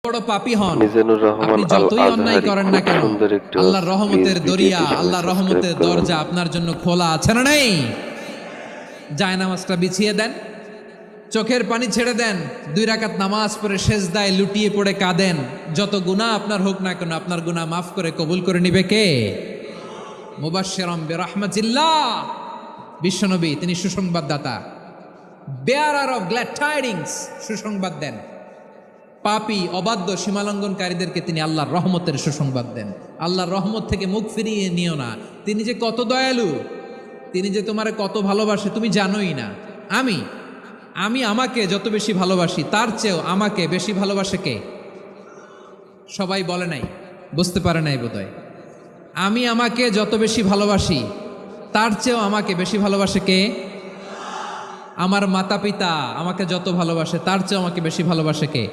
বড় পাপী হন, মিজানুর রহমান আপনি যতই অন্যায় আল-আজহারী করেন না খুব কেন, সুন্দর একটি ওয়াজ। আল্লাহর রহমতের প্লিজ দরিয়া, ভিডিওটি আল্লাহর সাবস্ক্রাইব রহমতের করবেন। দরজা আপনার জন্য খোলা আছে না নেই? জায়নামাজটা বিছিয়ে দেন, চোখের পানি ছেড়ে দেন, 2 রাকাত নামাজ পড়ে সেজদায় লুটিয়ে পড়ে কাঁদেন। যত গুনাহ আপনার হোক না কেন, আপনার গুনাহ মাফ করে কবুল করে নিবে কে? মুবাশশিরাম বিরহমাতিল্লাহ, বিশ্বনবী তিনি সুসংবাদদাতা, বেয়ারার অফ গ্ল্যাড টাইডিংস, সুসংবাদ দেন। পাপী অবাধ্য সীমালঙ্ঘনকারীদেরকে তিনি আল্লাহর রহমতের সুসংবাদ দেন। আল্লাহর রহমত থেকে মুখ ফিরিয়ে নিও না। তিনি যে কত দয়ালু, তিনি যে তোমারে কত ভালোবাসে তুমি জানোই না। আমি আমাকে যত বেশি ভালোবাসি তার চেয়েও আমাকে বেশি ভালোবাসে কে? সবাই বলে নাই, বুঝতে পারে নাই বোধহয়। আমি আমাকে যত বেশি ভালোবাসি তার চেয়েও আমাকে বেশি ভালোবাসে কে? আমার মাতা পিতা আমাকে যত ভালোবাসে তার চেয়েও আমাকে বেশি ভালোবাসে কে?